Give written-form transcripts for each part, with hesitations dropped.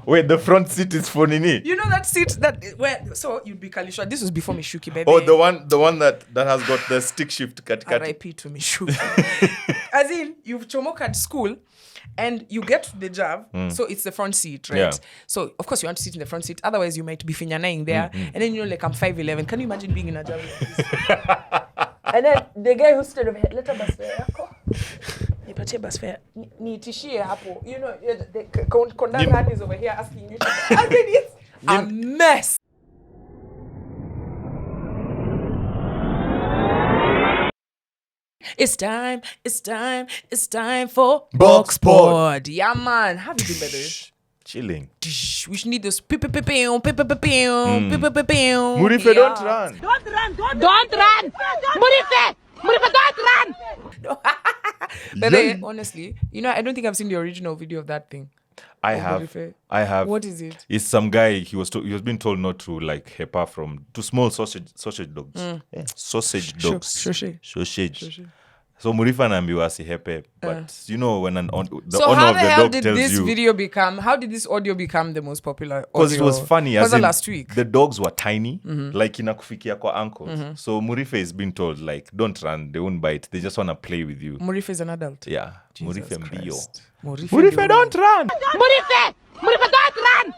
Wait, the front seat is for Nini? You know that seat so you'd be Kalisha. This was before Mishuki, baby. Oh, the one that has got the stick shift katikati. R.I.P. to Mishuki. As in, you've chomoka at school and you get to the job, so it's the front seat, right? Yeah. So, of course, you want to sit in the front seat. Otherwise, you might be finyanaing there. And then, like, I'm 5'11". Can you imagine being in a job like this? And then the guy who stood over here, let her bus fare. Nipatie bus fare. Niitishie hapo. You know, the conductor hand is over here asking you. And then it's a mess. It's time for Box Pod. Yeah, man. How have you been, by the way? Chilling. We should need those Murife, don't run. Don't run. Murife, don't run. But then, honestly, you know, I don't think I've seen the original video of that thing. I have. What is it? It's some guy. He was being told not to like hepa from to small sausage dogs. Yeah. Sausage dogs. Sausage. So Murifa naambiwa asihepe, but you know when the owner of the dog tells you. How did this audio become the most popular? Because it was funny. As in, last week the dogs were tiny, like inakufikia kwa ankles. So Murife is being told like, don't run, they won't bite. They just want to play with you. Murife is an adult. Yeah. Jesus Murife mbio. Murife don't run. Murife, don't run.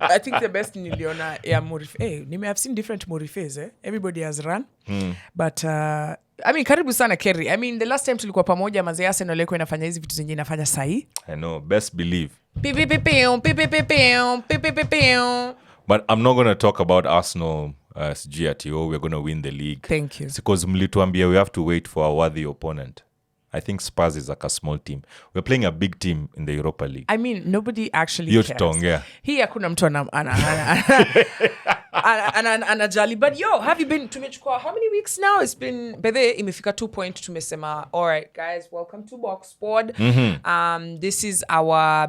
I think the best niliona Murife. Hey, I've seen different Murifes. Everybody has run. But I mean, karibu sana Kerry. I mean, the last time tulikuwa pamoja mazee Arsenal leko inafanya hizi vitu zenye inafanya sahi. I know, best believe. But I'm not going to talk about Arsenal as GRTO. We're going to win the league. Thank you. Because mlituambia we have to wait for a worthy opponent. I think Spurs is like a small team. We're playing a big team in the Europa League. I mean, nobody actually Hiyo cares. tutaongea. Hii hakuna mtu anajali. But yo, have you been tumechukua how many weeks now? It's been bedhe imefika 2 point tumesema, all right guys, welcome to Box Pod. This is our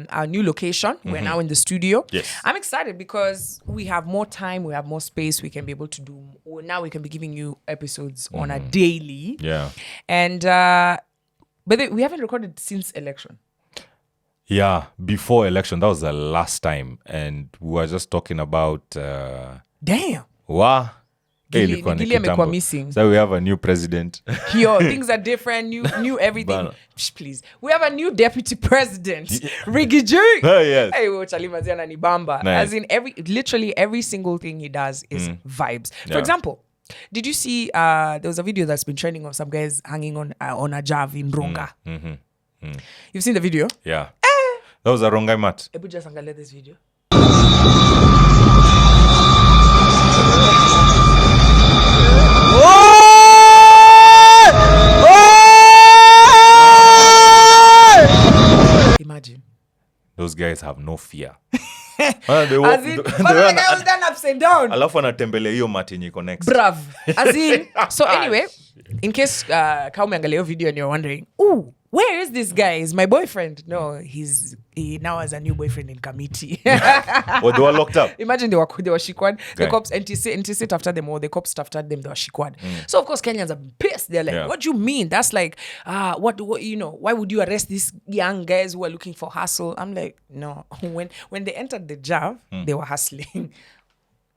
our new location. We're now in the studio. Yes. I'm excited because we have more time, we have more space, we can be able to do now we can be giving you episodes on a daily. Yeah. And but we haven't recorded since election. Yeah, before election, that was the last time. And we were just talking about... Damn. Wow. Gili amekuwa missing. So we have a new president. Yo, things are different, new everything. Please. We have a new deputy president. Riggy J. Oh, yes. Hey, Chalimaziana ni bamba. Nice. As in literally every single thing he does is vibes. For example, did you see there was a video that's been trending of some guys hanging on a jav in Ronga? You've seen the video? Yeah. That was a Rongai mat. Ebu just angalia this video. Imagine. Those guys have no fear. As in, the guy was done upside down. Alafu anatembelea hiyo mat yenye iko next. Brav. As in, so anyway, in case kama umeangalia hiyo video and you're wondering, ooh, where is this guy? Is my boyfriend? No, he now has a new boyfriend in Kamiti. Or they were locked up. Imagine they were shikwad. The Okay. cops NTC after them, or the cops after them, they were shikwad. So of course Kenyans are pissed. They're like, what do you mean? That's like, what why would you arrest these young guys who are looking for hustle? I'm like, no. When they entered the job, they were hustling.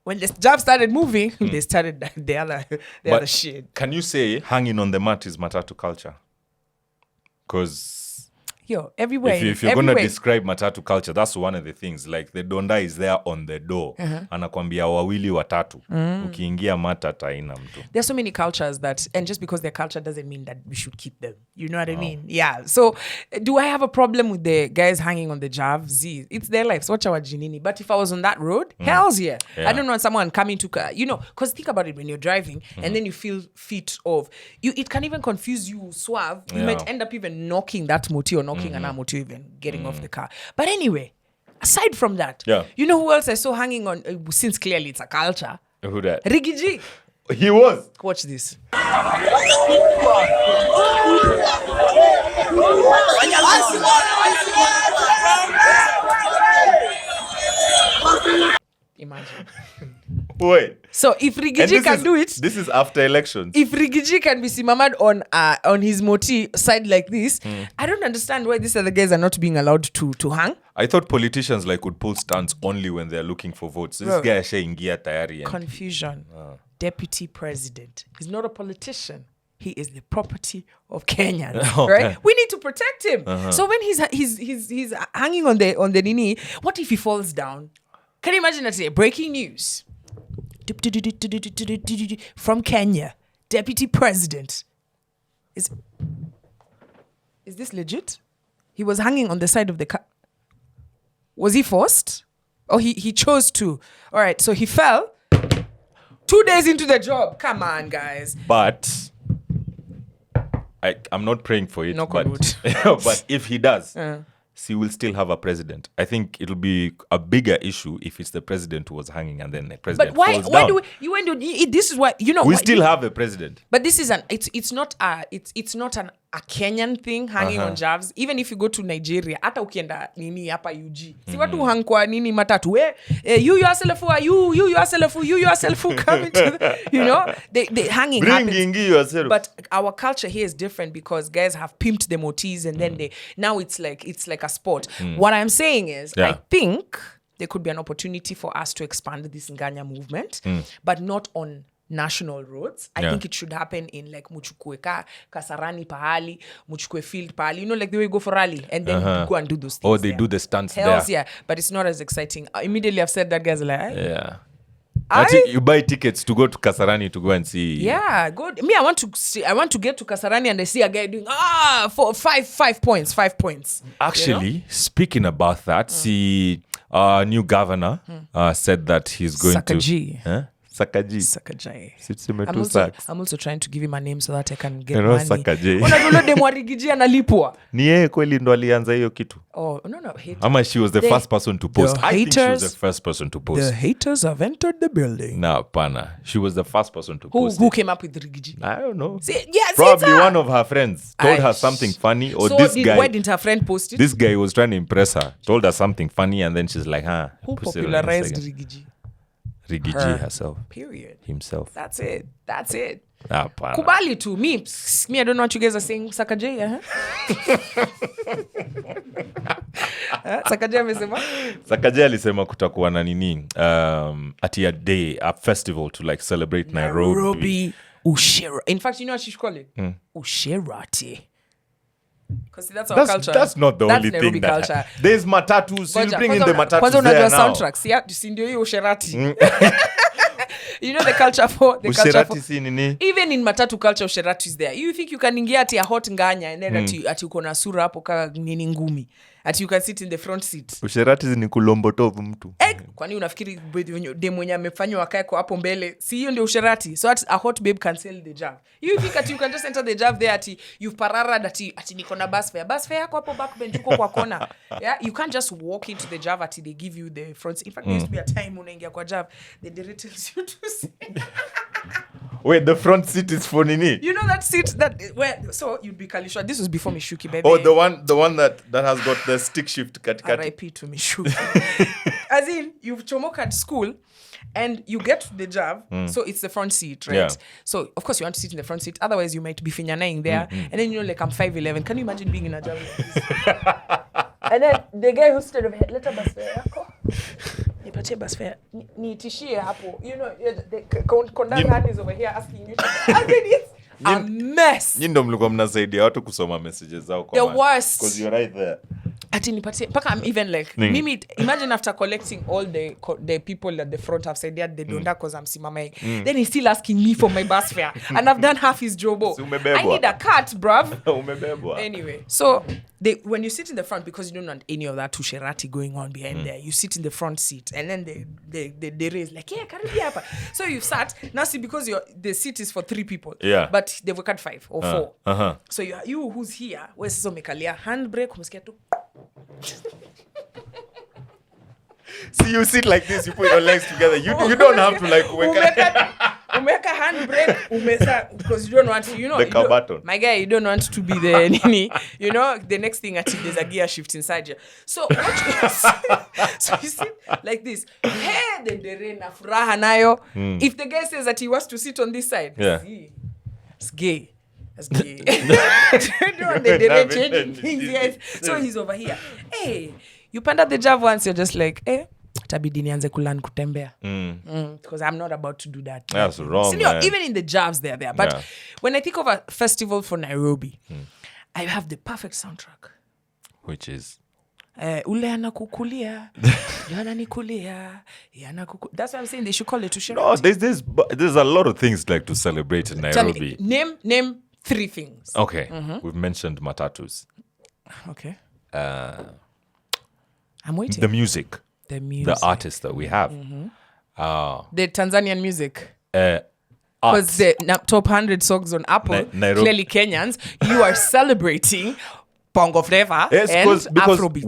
When the job started moving, they started the other shit. Can you say hanging on the mat is matatu culture? Because everywhere. If you're going to describe matatu culture, that's one of the things. Like the donda is there on the door. Anakwambia wawili watatu. Ukiingia matata haina mtu. There's so many cultures and just because they're culture doesn't mean that we should keep them. You know what I mean? Yeah. So do I have a problem with the guys hanging on the jav? Z, it's their lives. Watch our jinini. But if I was on that road, hells yeah. I don't want someone coming to, because think about it when you're driving and then you feel feet off. It can even confuse you, suave. You might end up even knocking that moti or knocking an moti even getting off the car. But anyway, aside from that, you know who else I saw hanging on, since clearly it's a culture? Who that? Riggy G. He was. Watch this. Imagine. Wait. So if Rigiji can do it, This is after elections. if Rigiji can be simamad on his moti side like this, I don't understand why these other guys are not being allowed to hang. I thought politicians like would pull stunts only when they're looking for votes. This Bro. guy ashaingia tayari. Confusion. Deputy president. He's not a politician. He is the property of Kenyans, Okay. right? We need to protect him. So when he's hanging on the nini, what if he falls down? Can you imagine that? Breaking news from Kenya, deputy president. Is this legit? He was hanging on the side of the car. Was he forced? Or he chose to? All right, so he fell 2 days into the job. Come on, guys. But I'm not praying for it. Knock but, on wood. but if he does, he will still have a president. I think it'll be a bigger issue if it's the president who was hanging and then the president But why falls down. do this is why we why- still have a president. But this is it's not a Kenyan thing hanging on javs. Even if you go to Nigeria, hata ukienda nini hapa UG. Si watu hang kwa nini matatu. You yourself are you yourself coming to the, they hanging Bring happens. Ingi yourself. But our culture here is different because guys have pimped the motifs and then now it's like a sport. What I'm saying is I think there could be an opportunity for us to expand this Nganya movement, but not on national roads. I think it should happen in like Muchukue Kasarani pahali, Muchukue field pahali, like the way you go for rally and then you go and do those things. Or they do the stunts Hells there. yeah, but it's not as exciting. Immediately I've said that guys are like, Yeah. I think you buy tickets to go to Kasarani to go and see. yeah, good. Me, I want to get to Kasarani and I see a guy doing 5 points. Actually, speaking about that, see, new governor said that he's going Sakaji. to... Huh? Sakaji. Sakajai. Sitsime I'm tu also, Saks. I'm also trying to give him a name so that I can get You know, money. Sakaji. Unajua demu wa Rigiji analipwa. Ni yeye kweli ndo alianza hiyo kitu. Oh, no, haters. Ama she was the first person to post. the I think she was haters- the first person to post. The haters have entered the building. No, pana. She was the first person to post Who it. came up with Rigiji? I don't know. See, Probably it's her. one of her friends told her Aye. something funny, or So this why guy. didn't her friend post it? This guy was trying to impress her. Told her something funny, and then she's like, "Huh." Who post it on popularized Instagram. Rigiji? Rigiji Her. herself, Period. himself. That's it. Pana. Kubali to me. I don't know what you guys are saying. Sakajai, Sakajai amesema? Sakaja alisema kutakuwa na nini ati a day, a festival to like celebrate Nairobi. Ushera. In fact, you know what she should call it? Usherati. Because that's our culture. That's not the only Nairobi thing that culture. there's matatus. You bring in the matatus Kwanza there unajua now. soundtracks. Yeah, si ndio hiyo usherati. You know the culture for Usherati si nini? even in matatu culture usherati is there. You think you can ingia ati a hot nganya and then ati uko na sura hapo ka nini ngumi. Ati you can sit in the front seat. Usherati ni kulombotovu mtu. Kwani unafikiri dem mwenye amefanywa wakae kwa hapo mbele si hiyo ndio usherati? So a hot babe can sell the job. You think ati you can just enter the job there ati you've pararad ati niko na bus fare yako hapo backbench uko kwa kona. Yeah, you can't just walk into the job ati they give you the front. In fact, there used to be a time unaingia kwa job the director tells you to sit. Wait, the front seat is for nini? You know that seat so you'd be Kalishwa. This was before Mishuki, baby. Oh, the one that has got the stick shift katikati. RIP to Mishuki. As in, you've chomoka at school and you get to the job, so it's the front seat, right? Yeah. So, of course, you want to sit in the front seat. Otherwise, you might be finyanaing there. And then, like, I'm 5'11". Can you imagine being in a job like this? And then the guy who stood over here, let bus fare yako. Nipatie bus fare. Niitishie hapo. You know, the conductor is over here asking you. I mean, it's a mess. Nyinyi ndo mlikuwa mnasaidia watu kusoma messages zao kwa The maana. worst. Because you're right there. Ati nipatie paka I'm even like mimi imagine after collecting all the people at the front have said that they don't because I'm simamai then he's still asking me for my bus fare and I've done half his jobo. Si umebebwa. I need a cut, bruv. Umebebwa. Anyway, so when you sit in the front, because you don't want any of that tusherati going on behind there, you sit in the front seat and then they raise like, yeah, karibu hapa. So you sat, now see, because the seat is for 3 people, Yeah. but they've got 5 or 4. Uh-huh. So you who's here, wewe sasa umekalia handbrake, umesikia tu. See, you sit like this, you put your legs together. You don't have to like wake up. Umeka handbrake, because you don't want to, The car button. My guy, you don't want to be the nini. You know, the next thing there's a gear shift inside you. So so you sit like this. Hey, the dere na furaha nayo. If the guy says that he wants to sit on this side, Yeah. see, it's gay. That's gay. The dere changing things, yes. So he's over here. Hey, you panda the jav once, you're just like, tabidi nianze kulan kutembea. Because I'm not about to do that. That's wrong, Senior, man. even in the jabs, they're there. But Yeah. when I think of a festival for Nairobi, I have the perfect soundtrack. Which is Ule anakukulia, yananikulia, yanakuku. That's what I'm saying. They should call it to share. no, there's a lot of things like to celebrate in Tell Nairobi. me, name 3 things. Okay, we've mentioned matatus. Okay. I'm waiting. The music, The music. the artists that we have. The Tanzanian music. Art. Because the top 100 songs on Apple, Nairobi. clearly Kenyans, you are celebrating Bongo Flava Yes, and because Afrobeats.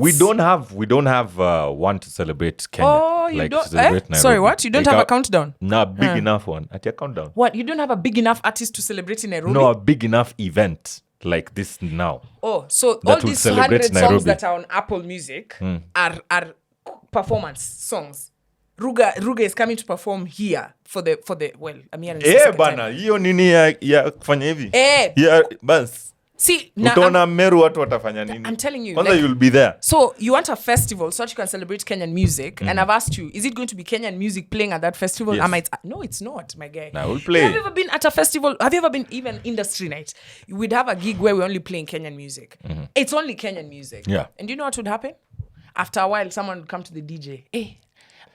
we don't have one to celebrate Kenya. Oh, you like, don't. to celebrate Nairobi. Sorry, what? You don't Like have a countdown? No, big enough one. At your countdown. What? You don't have a big enough artist to celebrate in Nairobi? No, a big enough event like this now. Oh, so That all will these celebrate 100 songs Nairobi. that are on Apple Music are performance songs. Ruga is coming to perform here for the well, I'm here. Bana, hiyo nini ya kufanya hivi? Eh. Yeah, bas. See, now Utaona Meru watu watafanya nini? I'm telling you, Kwanza like- you'll be there. so you want a festival so that you can celebrate Kenyan music, and I've asked you, is it going to be Kenyan music playing at that festival? Yes. I might. No, it's not, my guy. Nah, we'll play. Have you ever been at a festival? Have you ever been even industry night? We'd have a gig where we're only playing Kenyan music. It's only Kenyan music. Yeah. And do you know what would happen? After a while, someone would come to the DJ. Hey,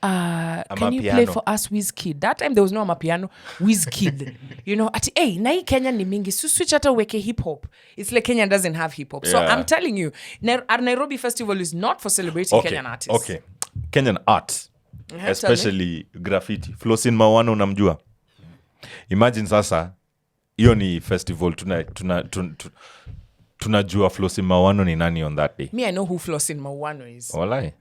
can you play Amapiano. for us Wizkid? That time there was no Amapiano. Wizkid. You know, ati, hey, na hii Kenya ni mingi. So switch hata weke hip hop. It's like Kenya doesn't have hip hop. So Yeah. I'm telling you, our Nairobi festival is not for celebrating Kenyan artists. Okay. Kenyan art. Uh-huh, Especially graffiti. Flosin Mawano unamjua. Imagine sasa hiyo ni festival tunajua Flosin Mawano ni nani on that day. Me, I know who Flosin Mawano is. Walai.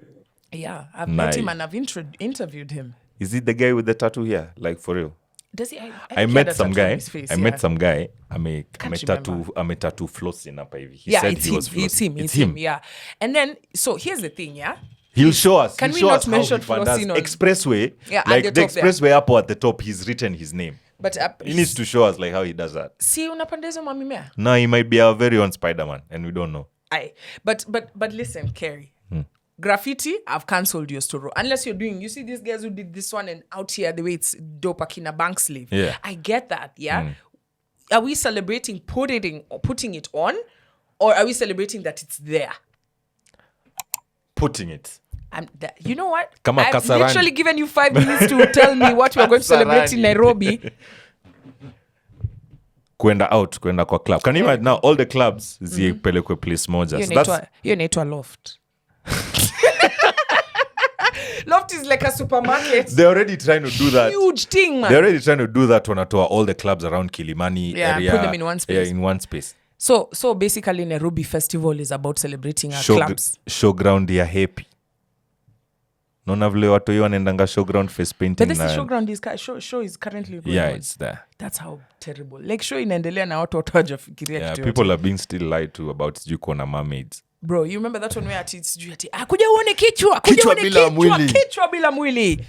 Yeah, I've met him Nice. and I've interviewed him. Is he the guy with the tattoo here? Like for real? Does he? I think he had met a some tattoo on guy. his face, I yeah. met some guy. remember. Ametattoo Flosin hapa hivi. He Yeah, said it's he him. was It's him. Flosin. It's him. Yeah. And then, so here's the thing, yeah? He'll show us. Can He'll we show not us how mention he pandas. Flosin on- Expressway? Yeah, at like the the top there. expressway up at the top, he's written his name. But He needs to show us like how he does that. see, unapanda hizo mamimea? No, he might be our very own Spider-Man, and we don't know. Aye. But listen, Kerry. Graffiti, I've cancelled your story. Unless you're doing, you see these guys who did this one and out here, the way it's dope akina bank sleeve. Yeah. I get that, yeah? Are we celebrating putting it on? Or are we celebrating that it's there? Putting it. You know what? Kama I've Kasarani. literally given you 5 minutes to tell me what we're going to celebrate in Kasarani. Nairobi. Kwenda kwa club. Can you imagine now all the clubs zipelekwe place moja. So that's Hiyo inaitwa Loft. Loft is like a supermarket. they're already trying to do that. Huge thing, man. They're already trying to do that wanatoa all the clubs around Kilimani Yeah, area. put them in one space. Yeah, in one space. So basically Nairobi Festival is about celebrating our clubs. Showground ya happy. Naona vile watu hiyo wanaendanga showground face painting. But this na- showground show is currently going Yeah, on. it's there. That's how terrible. Like show inaendelea na watu hawajafikiria Yeah, kitu people yote. are being still lied to about sijui kuona mermaids. Bro, you remember that one where ati kuja uone kichwa, Kichwa bila mwili. kichwa bila mwili.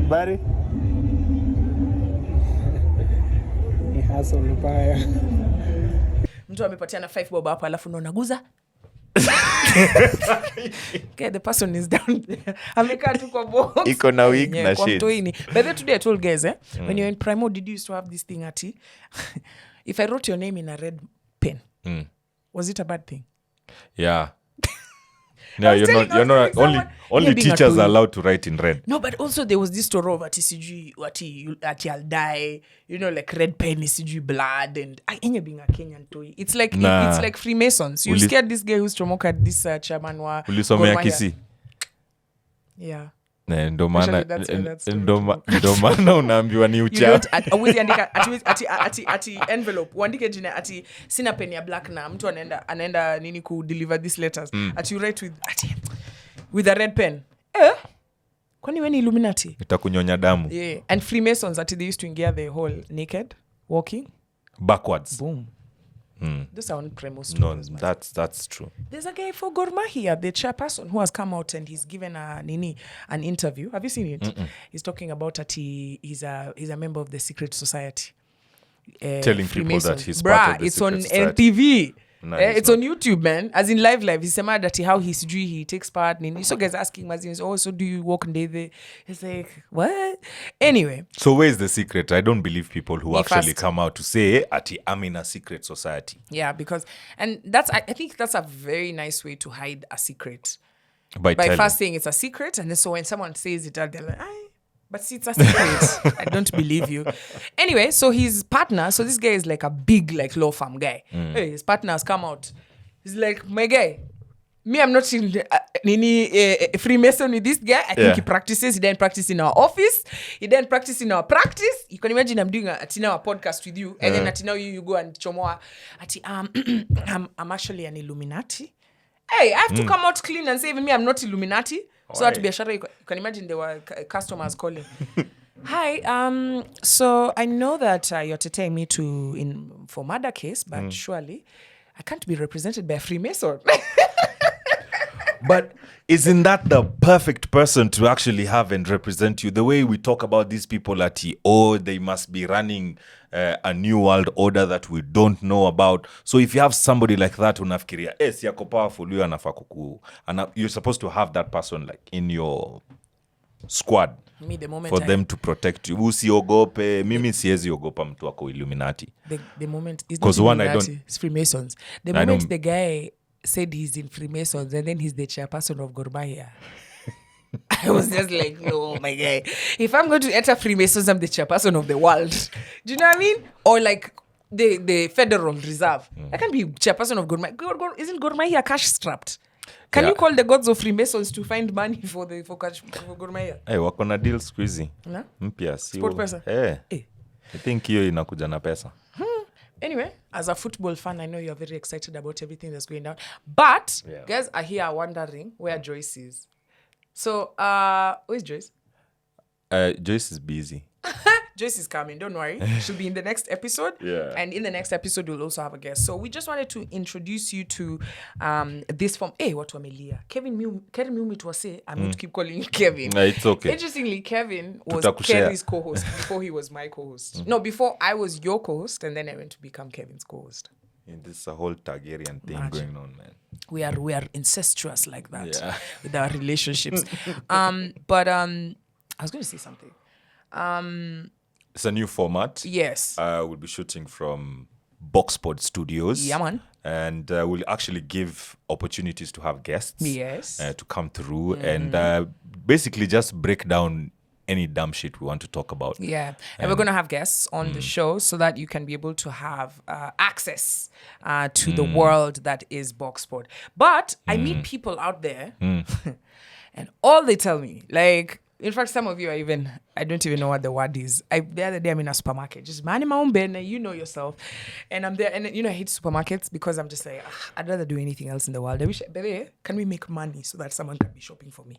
Buddy. Ni hustle mbaya. Mtu amepatiana 5 bob hapa alafu unaona guza. Okay, the person is down there. Amekaa tu kwa box. Iko na wig Yeah, na kwa shades. mtoini. But then today I told guys, when you're in Primo, did you used to have this thing ati? If I wrote your name in a red pen, was it a bad thing? Yeah. Yeah, was you're telling- not. You're I was not. telling Only someone, you're being teachers a are toy. allowed to write in red. No, but also there was this story of ati sijui ati I'll die, you know, like red pen is sijui blood and enye being a Kenyan toy. It's like Nah. it's like Freemasons. You scared this guy who's chomoka this chairman wa Ulisomea Gor Mahia. Kisii. Yeah. Ndo maana Actually, that's where that story ndo maana unaambiwa ni You ucha. don't always andika ati envelope uandike jina ati sina pen ya black na mtu anaenda nini ku deliver these letters ati you write with a red pen kwani wewe ni Illuminati? Itakunyonya damu Yeah. And Freemasons ati they used to ingia the hole naked walking. backwards. Boom. Those are on Premos. No, that's true. There's a guy for Gor Mahia, the chairperson, who has come out and he's given an interview. Have you seen it? He's talking about that he's a member of the secret society. Telling people that he's Bruh, part of the it's on secret society. NTV. No, It's on YouTube, man. As in live. He's saying that how he takes part. So guys asking him, so do you walk in there? He's like, what? Anyway. So where's the secret? I don't believe people who Me actually first. come out to say, Ati, I'm in a secret society. Yeah, because, and I think that's a very nice way to hide a secret. By By telling. first saying it's a secret, and then so when someone says it, they're like, but see, it's a secret. I don't believe you. Anyway, so his partner, so this guy is like a big law firm guy. Hey, his partner has come out. He's like, my guy, me, I'm not in Freemason with this guy. I think he practices. He didn't practice in our office. He didn't practice in our practice. You can imagine I'm doing a podcast with you, and then now you go and chomoa. I'm actually an Illuminati. Hey, I have to come out clean and say, even me, I'm not Illuminati. So that to be a shara, you can imagine there were customers calling. Hi, so I know that you're taking me for murder case, but surely I can't be represented by a Freemason. But isn't that the perfect person to actually have and represent you? The way we talk about these people at they must be running a new world order that we don't know about. So if you have somebody like that unafikiria, si yako powerful, huyo anafaa kuku. And you're supposed to have that person like in your squad. Me, the moment for them to protect you. Usiogope. Mimi siezi ogopa mtu wako Illuminati. The moment it's not 'Cause one, I Illuminati, don't- it's Freemasons. The I moment don't- the guy said he's in Freemasons and then he's the chairperson of Gor Mahia, I was just like, no, my guy. If I'm going to enter Freemasons, I'm the chairperson of the world. Do you know what I mean? Or like the Federal Reserve. I can't be chairperson of Gor Mahia. Isn't Gor Mahia cash strapped? Can you call the gods of Freemasons to find money for Gor Mahia? Hey, wako na deal siku hizi. Na? Mpya. Sport pesa? I think hiyo inakuja na pesa. Anyway, as a football fan, I know you're very excited about everything that's going down. But guys are here wondering where Joyce is. So, where's Joyce? Joyce is busy. Joyce is coming, don't worry. She'll be in the next episode. Yeah. And in the next episode, we'll also have a guest. So we just wanted to introduce you to this form. Hey, what Amelia? Kevin Mumi to say, I'm going to keep calling you Kevin. No, it's okay. Interestingly, Kevin was Tutakushare. Kerry's co-host before he was my co-host. No, before I was your co-host, and then I went to become Kevin's co-host. And this is a whole Targaryen thing going on, man. We are incestuous like that Yeah. with our relationships. But I was going to say something. It's a new format. Yes. We'll be shooting from Boxpod Studios. Yeah, man. And we'll actually give opportunities to have guests. Yes. To come through and basically just break down any dumb shit we want to talk about. Yeah. And we're going to have guests on the show so that you can be able to have access to the world that is Boxpod. But I meet people out there and all they tell me, like, in fact, some of you I don't even know what the word is. The other day I'm in a supermarket, just minding my own business, you know yourself. And I'm there, and I hate supermarkets because I'm just like, I'd rather do anything else in the world. I wish, baby, can we make money so that someone can be shopping for me?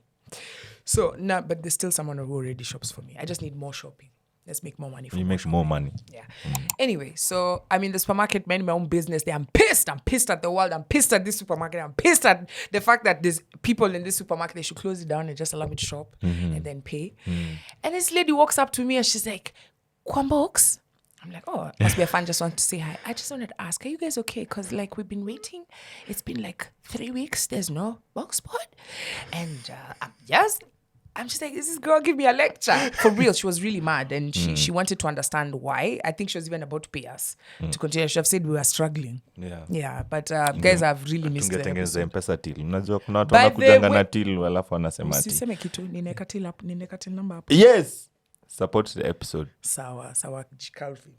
So, no, but there's still someone who already shops for me. I just need more shopping. Let's make more money. You make more money. Yeah. Anyway, so I'm in the supermarket, minding my own business. I'm pissed. I'm pissed at the world. I'm pissed at this supermarket. I'm pissed at the fact that there's people in this supermarket. They should close it down and just allow me to shop and then pay. And this lady walks up to me and she's like, Kwambox? I'm like, oh, must be a fan. Just want to say hi. I just wanted to ask, are you guys okay? Because like we've been waiting. It's been like 3 weeks. There's no Boxpod. And I'm just like, is this girl give me a lecture? For real, she was really mad. And she wanted to understand why. I think she was even about to pay us to continue. She have said we were struggling. Yeah. Yeah, but guys have really missed the Tungetengeneza episode. M-Pesa till. Unajua kuna watu By the wanakujanga way- na till alafu wanasema ati. Usiseme kitu, ninaweka till number hapo. Yes. Support the episode. Sawa, Calvin.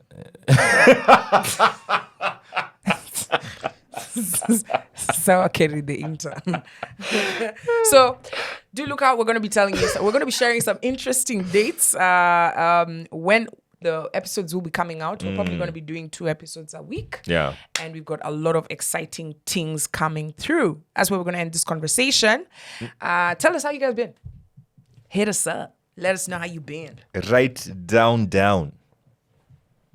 Sawa carry the intern. So do look out. We're going to be telling you. We're going to be sharing some interesting dates when the episodes will be coming out. We're probably going to be doing 2 episodes a week. Yeah. And we've got a lot of exciting things coming through. That's where we're going to end this conversation. Tell us how you guys been. Hit us up. Let us know how you been. Write down.